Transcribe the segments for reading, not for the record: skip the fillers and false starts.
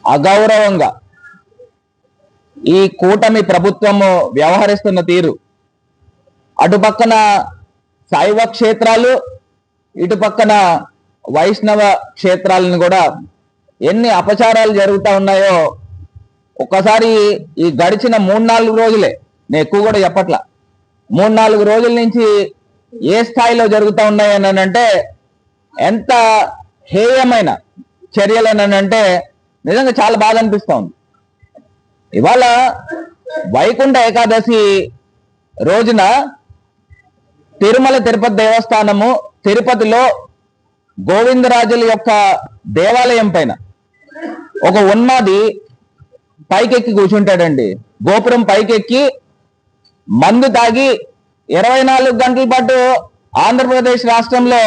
అగౌరవంగా ఈ కూటమి ప్రభుత్వము వ్యవహరిస్తున్న తీరు, అటుపక్కన శైవ క్షేత్రాలు, ఇటు పక్కన వైష్ణవ క్షేత్రాలను కూడా ఎన్ని అపచారాలు జరుగుతూ ఉన్నాయో ఒక్కసారి ఈ గడిచిన 3-4 రోజులే, నేను ఎక్కువ కూడా చెప్పట్లా, 3-4 రోజుల నుంచి ఏ స్థాయిలో జరుగుతూ ఉన్నాయని అంటే ఎంత హేయమైన చర్యలేనంటే నిజంగా చాలా బాధ అనిపిస్తూ ఉంది. ఇవాళ వైకుంఠ ఏకాదశి రోజున తిరుమల తిరుపతి దేవస్థానము తిరుపతిలో గోవిందరాజుల యొక్క దేవాలయం పైన ఒక ఉన్మాది పైకెక్కి కూర్చుంటాడండి. గోపురం పైకెక్కి మందు తాగి 24 గంటల పాటు ఆంధ్రప్రదేశ్ రాష్ట్రంలో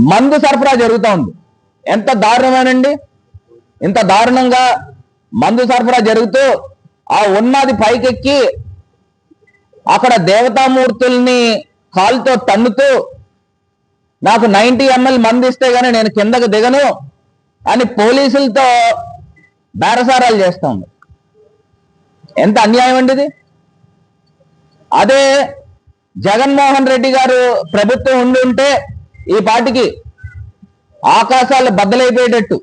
మందు సరఫరా జరుగుతూ ఉంది. ఎంత దారుణమేనండి! ఇంత దారుణంగా మందు సరఫరా జరుగుతూ ఆ ఉన్మాది పైకెక్కి అక్కడ దేవతామూర్తుల్ని కాలుతో తన్నుతూ నాకు 90 ml మందు ఇస్తే గానీ నేను కిందకు దిగను అని పోలీసులతో బేరసారాలు చేస్తా ఉంది. ఎంత అన్యాయం అండి ఇది! అదే జగన్మోహన్ రెడ్డి గారు ప్రభుత్వం ఉండి ఉంటే ఈ పార్టీకి ఆకాశాలు బద్దలైపోయేటట్టు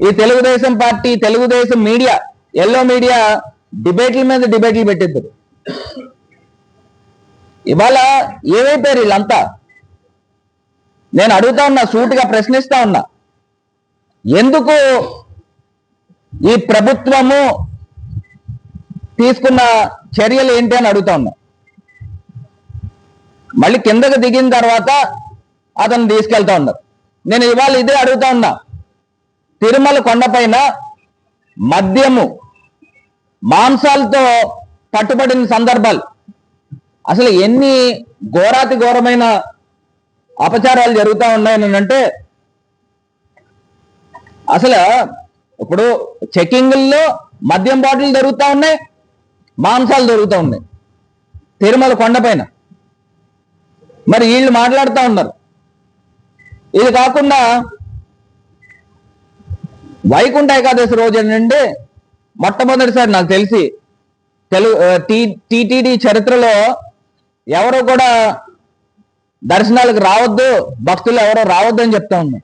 ఈ Telugu Desam party, Telugu Desam media, yellow media డిబేట్ల మీద డిబేట్లు పెట్టిద్దరు. ఇవాళ ఏమైపోయారు వీళ్ళంతా? నేను అడుగుతా ఉన్నా, సూటిగా ప్రశ్నిస్తా ఉన్నా, ఎందుకు ఈ ప్రభుత్వము తీసుకున్న చర్యలు ఏంటి అని అడుగుతా ఉన్నా. మళ్ళీ కిందకు దిగిన తర్వాత అతను తీసుకెళ్తా ఉన్నారు. నేను ఇవాళ ఇదే అడుగుతా ఉన్నా, తిరుమల కొండపైన మద్యము, మాంసాలతో పట్టుబడిన సందర్భాలు, అసలు ఎన్ని ఘోరాతి ఘోరమైన అపచారాలు జరుగుతూ ఉన్నాయని అంటే, అసలు ఇప్పుడు చెకింగ్ల్లో మద్యం బాటిల్ దొరుకుతూ ఉన్నాయి, మాంసాలు దొరుకుతూ ఉన్నాయి తిరుమల కొండపైన. మరి వీళ్ళు మాట్లాడుతూ ఉన్నారు. ఇది కాకుండా వైకుంఠ ఏకాదశి రోజు ఏంటంటే మొట్టమొదటిసారి నాకు తెలిసి టీటీడీ చరిత్రలో ఎవరో కూడా దర్శనాలకు రావద్దు, భక్తులు ఎవరో రావద్దు అని చెప్తా ఉన్నా.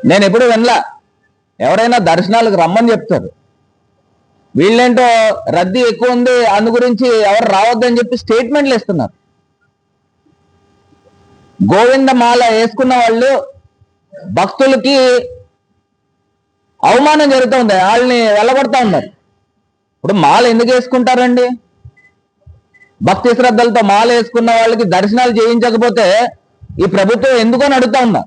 నేను ఎప్పుడు వినలా. ఎవరైనా దర్శనాలకు రమ్మని చెప్తారు, వీళ్ళేంటో రద్దీ ఎక్కువ ఉంది అందు గురించి ఎవరు రావద్దు అని చెప్పి స్టేట్మెంట్లు ఇస్తున్నారు. గోవింద మాల వేసుకున్న వాళ్ళు భక్తులకి అవమానం జరుగుతుంది, వాళ్ళని వెళ్ళగొడతా ఉన్నారు. ఇప్పుడు మాల ఎందుకు వేసుకుంటారండి? భక్తి శ్రద్ధలతో మాల వేసుకున్న వాళ్ళకి దర్శనాలు చేయించకపోతే ఈ ప్రభుత్వం ఎందుకని అడుగుతా ఉన్నా.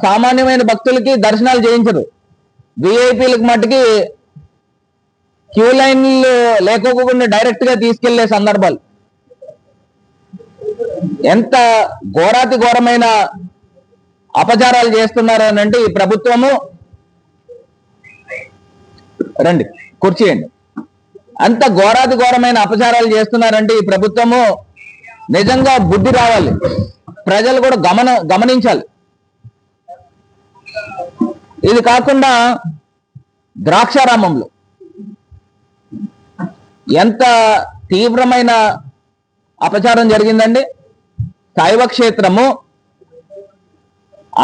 సామాన్యమైన భక్తులకి దర్శనాలు చేయించరు, విఐపీలకు మట్టుకి క్యూ లైన్లు లేకోకుండా డైరెక్ట్ గా తీసుకెళ్లే సందర్భాలు. ఎంత ఘోరాతి ఘోరమైన అపచారాలు చేస్తున్నారు అని అంటే ఈ ప్రభుత్వము. రండి కూర్చోండి. అంత ఘోరాతి ఘోరమైన అపచారాలు చేస్తున్నారంటే ఈ ప్రభుత్వము నిజంగా బుద్ధి రావాలి, ప్రజలు కూడా గమనించాలి. ఇది కాకుండా ద్రాక్షారామంలో ఎంత తీవ్రమైన అపచారం జరిగిందండి. శైవ క్షేత్రము,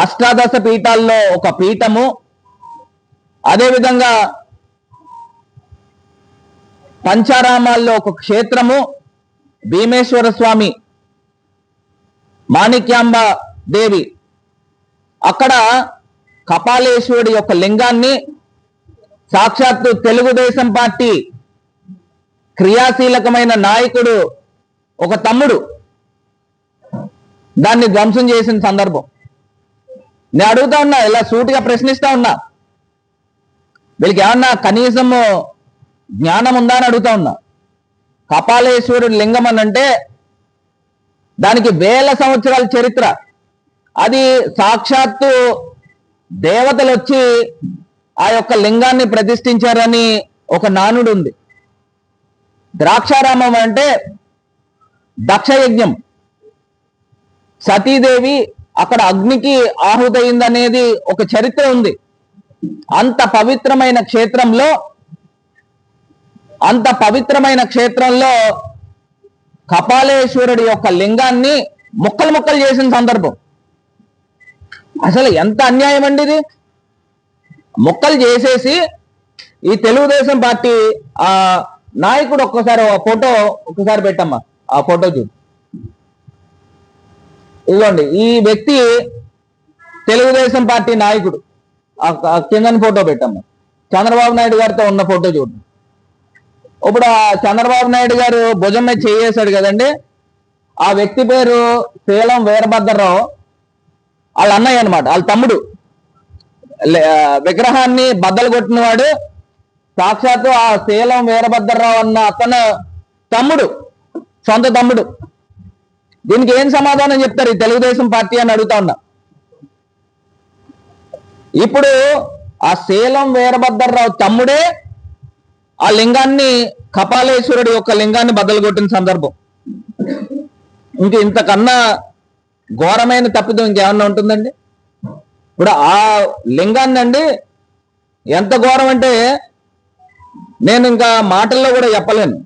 అష్టాదశ పీఠాల్లో ఒక పీఠము, అదేవిధంగా పంచారామాల్లో ఒక క్షేత్రము, భీమేశ్వర స్వామి, మాణిక్యాంబ దేవి, అక్కడ కపాలేశ్వరుడి యొక్క లింగాన్ని సాక్షాత్తు తెలుగుదేశం పార్టీ క్రియాశీలకమైన నాయకుడు ఒక తమ్ముడు దాన్ని ధ్వంసం చేసిన సందర్భం. నేను అడుగుతా ఉన్నా, ఇలా సూటిగా ప్రశ్నిస్తా ఉన్నా, వీళ్ళకి ఏమన్నా కనీసము జ్ఞానం ఉందా అని అడుగుతా ఉన్నా. కపాలేశ్వరుడు లింగం అని అంటే దానికి 1000 సంవత్సరాల చరిత్ర. అది సాక్షాత్తు దేవతలు వచ్చి ఆ యొక్క లింగాన్ని ప్రతిష్ఠించారని ఒక నానుడు ఉంది. ద్రాక్షారామం అంటే దక్షయజ్ఞం, సతీదేవి అక్కడ అగ్నికి ఆహుతయిందనేది ఒక చరిత్ర ఉంది. అంత పవిత్రమైన క్షేత్రంలో కపాలేశ్వరుడి యొక్క లింగాన్ని ముక్కలు ముక్కలు చేసిన సందర్భం. అసలు ఎంత అన్యాయం అండి ఇది. ముక్కలు చేసేసి ఈ తెలుగుదేశం పార్టీ ఆ నాయకుడు ఒక్కసారి ఫోటో ఒక్కసారి పెట్టమ్మా, ఆ ఫోటో చూడు. ఇదిగోండి, ఈ వ్యక్తి తెలుగుదేశం పార్టీ నాయకుడు. కిందని ఫోటో పెట్టమ్మా. చంద్రబాబు నాయుడు గారితో ఉన్న ఫోటో చూడండి. ఇప్పుడు ఆ చంద్రబాబు నాయుడు గారు భుజం మీద చేయేశాడు కదండి. ఆ వ్యక్తి పేరు సేలం వీరభద్రరావు, వాళ్ళ అన్నయ్య అనమాట, వాళ్ళ తమ్ముడు. విగ్రహాన్ని బద్దలు కొట్టినవాడు సాక్షాత్తు ఆ సేలం వీరభద్రరావు అన్న అతను తమ్ముడు, సొంత తమ్ముడు. దీనికి ఏం సమాధానం చెప్తారు ఈ తెలుగుదేశం పార్టీ అని అడుగుతా ఉన్నా. ఇప్పుడు ఆ సేలం వీరభద్రరావు తమ్ముడే ఆ లింగాన్ని, కపాలేశ్వరుడి యొక్క లింగాన్ని బద్దలు కొట్టిన సందర్భం. ఇంతకన్నా ఘోరమైన తప్పిదం ఇంకేమన్నా ఉంటుందండి? ఇప్పుడు ఆ లింగాన్ని అండి ఎంత ఘోరం అంటే నేను ఇంకా మాటల్లో కూడా చెప్పలేను.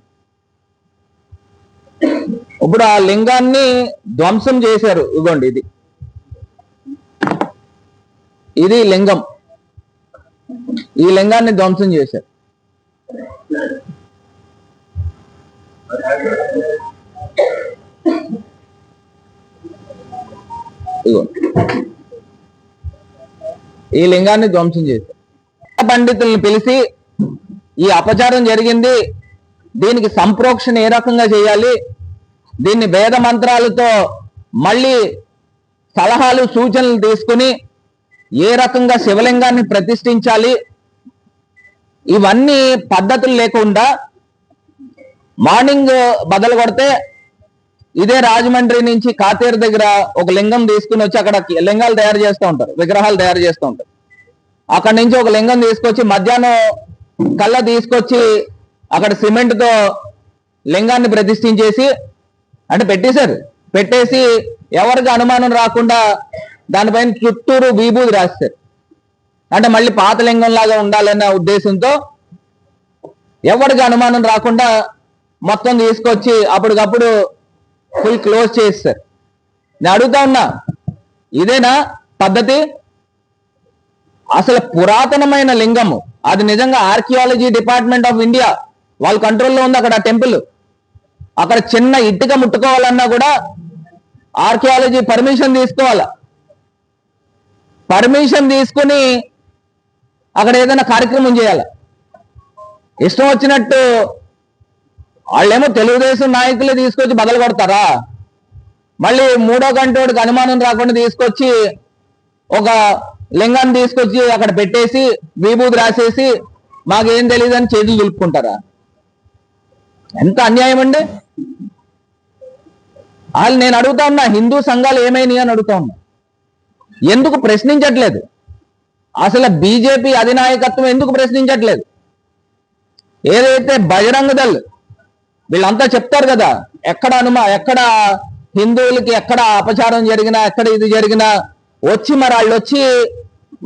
ఇప్పుడు ఆ లింగాన్ని ధ్వంసం చేశారు. ఇదిగోండి, ఇది లింగం. ఈ లింగాన్ని ధ్వంసం చేశారు. ఈ లింగాన్ని ధ్వంసం చేశారు. పండితులను పిలిచి ఈ అపచారం జరిగింది, దీనికి సంప్రోక్షణ ఏ రకంగా చేయాలి, దీన్ని వేద మంత్రాలతో మళ్ళీ సలహాలు సూచనలు తీసుకుని ఏ రకంగా శివలింగాన్ని ప్రతిష్ఠించాలి, ఇవన్నీ పద్ధతులు లేకుండా మార్నింగ్ బదలు కొడితే ఇదే రాజమండ్రి నుంచి కాతేరు దగ్గర ఒక లింగం తీసుకుని వచ్చి అక్కడ లింగాలు తయారు చేస్తూ ఉంటారు, విగ్రహాలు తయారు చేస్తూ ఉంటారు. అక్కడి నుంచి ఒక లింగం తీసుకొచ్చి మధ్యాహ్నం కల్లా తీసుకొచ్చి అక్కడ సిమెంట్తో లింగాన్ని ప్రతిష్ఠించేసి అంటే పెట్టేశారు. పెట్టేసి ఎవరికి అనుమానం రాకుండా దానిపైన చుట్టూరు విభూది రాస్తారు. అంటే మళ్ళీ పాత లింగం లాగా ఉండాలన్న ఉద్దేశంతో ఎవరికి అనుమానం రాకుండా మొత్తం తీసుకొచ్చి అప్పటికప్పుడు ఫుల్ క్లోజ్ చేస్తారు. నేను అడుగుతా ఉన్నా, ఇదేనా పద్ధతి? అసలు పురాతనమైన లింగము, అది నిజంగా ఆర్కియాలజీ డిపార్ట్మెంట్ ఆఫ్ ఇండియా వాళ్ళ కంట్రోల్లో ఉంది. అక్కడ టెంపుల్, అక్కడ చిన్న ఇటుక ముట్టుకోవాలన్నా కూడా ఆర్కియాలజీ పర్మిషన్ తీసుకోవాలా. పర్మిషన్ తీసుకుని అక్కడ ఏదైనా కార్యక్రమం చేయాలి. ఇష్టం వచ్చినట్టు వాళ్ళేమో తెలుగుదేశం నాయకులే తీసుకొచ్చి బదలు కొడతారా? మళ్ళీ మూడో గంటోడికి అనుమానం రాకుండా తీసుకొచ్చి ఒక లింగాన్ని తీసుకొచ్చి అక్కడ పెట్టేసి విభూది రాసేసి మాకేం తెలియదు అని చేతులు దులుపుకుంటారా? ఎంత అన్యాయం అండి. వాళ్ళు నేను అడుగుతా ఉన్నా, హిందూ సంఘాలు ఏమైనాయి అని అడుగుతా ఉన్నా. ఎందుకు ప్రశ్నించట్లేదు? అసలు బీజేపీ అధినాయకత్వం ఎందుకు ప్రశ్నించట్లేదు? ఏదైతే బజరంగ దళ్ వీళ్ళంతా చెప్తారు కదా, ఎక్కడ హిందువులకి ఎక్కడ అపచారం జరిగినా, ఎక్కడ ఇది జరిగినా వచ్చి మరి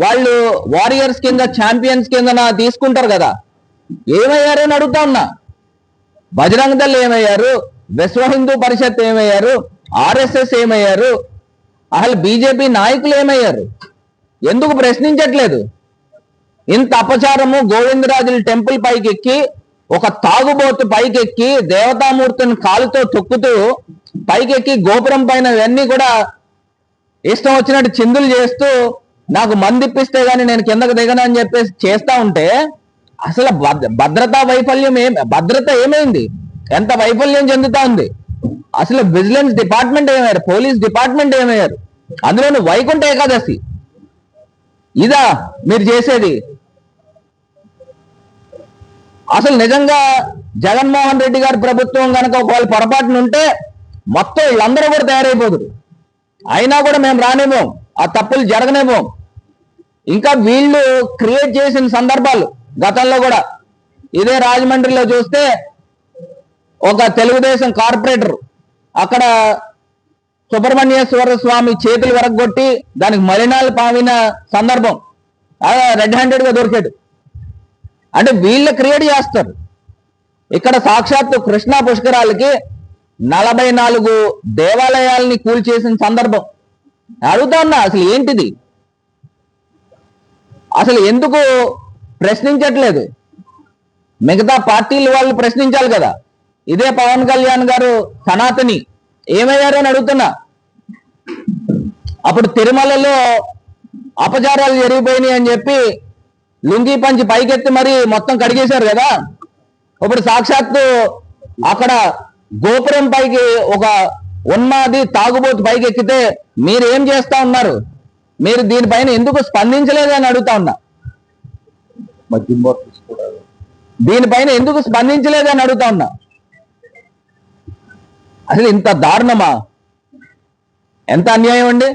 వాళ్ళు వారియర్స్ కింద, ఛాంపియన్స్ కింద తీసుకుంటారు కదా. ఏమయ్యారు అని అడుగుతా ఉన్నా. బజరంగ దళ్ ఏమయ్యారు? విశ్వ హిందూ పరిషత్ ఏమయ్యారు? ఆర్ఎస్ఎస్ ఏమయ్యారు? అసలు బీజేపీ నాయకులు ఏమయ్యారు? ఎందుకు ప్రశ్నించట్లేదు? ఇంత అపచారము, గోవిందరాజుల టెంపుల్ పైకెక్కి ఒక తాగుబోతు పైకెక్కి దేవతామూర్తిని కాలుతో తొక్కుతూ పైకెక్కి గోపురం పైన ఇవన్నీ కూడా ఇష్టం వచ్చినట్టు చిందులు చేస్తూ నాకు మందిప్పిస్తే గానీ నేను కిందకు దిగను అని చెప్పేసి చేస్తా ఉంటే అసలు భద్రతా వైఫల్యం భద్రత ఏమైంది? ఎంత వైఫల్యం చెందుతా ఉంది? అసలు విజిలెన్స్ డిపార్ట్మెంట్ ఏమయ్యారు? పోలీస్ డిపార్ట్మెంట్ ఏమయ్యారు? అందులోని వైకుంఠ ఏకాదశి ఇదా మీరు చేసేది? అసలు నిజంగా జగన్మోహన్ రెడ్డి గారి ప్రభుత్వం కనుక ఒకవేళ పొరపాటున ఉంటే మొత్తం వీళ్ళందరూ కూడా తయారైపోతురు. అయినా కూడా మేము రానివ్వం, ఆ తప్పులు జరగనివ్వం. ఇంకా వీళ్ళు క్రియేట్ చేసిన సందర్భాలు గతంలో కూడా ఇదే రాజమండ్రిలో చూస్తే ఒక తెలుగుదేశం కార్పొరేటర్ అక్కడ సుబ్రహ్మణ్యేశ్వర స్వామి చేతులు వరగొట్టి దానికి మలినాలు పావిన సందర్భం రెడ్ హ్యాండెడ్ గా దొరికాడు. అంటే వీళ్ళు క్రియేట్ చేస్తారు. ఇక్కడ సాక్షాత్తు కృష్ణా పుష్కరాలకి 44 దేవాలయాల్ని కూల్చేసిన సందర్భం. అడుగుతా ఉన్నా, అసలు ఏంటిది? అసలు ఎందుకు ప్రశ్నించట్లేదు? మిగతా పార్టీలు వాళ్ళు ప్రశ్నించాలి కదా. ఇదే పవన్ కళ్యాణ్ గారు సనాతని ఏమయ్యారు అని అడుగుతున్నా. అప్పుడు తిరుమలలో అపచారాలు జరిగిపోయినాయి అని చెప్పి లుంగీ పంచి పైకెత్తి మరి మొత్తం కడిగేశారు కదా. ఇప్పుడు సాక్షాత్తు అక్కడ గోపురం పైకి ఒక ఉన్మాది తాగుబోతు పైకి ఎక్కితే మీరు ఏం చేస్తా ఉన్నారు? మీరు దీనిపైన ఎందుకు స్పందించలేదని అడుగుతా ఉన్నా. దీనిపైన ఎందుకు స్పందించలేదని అడుగుతా ఉన్నా. అసలు ఇంత దారుణమా? ఎంత అన్యాయం అండి.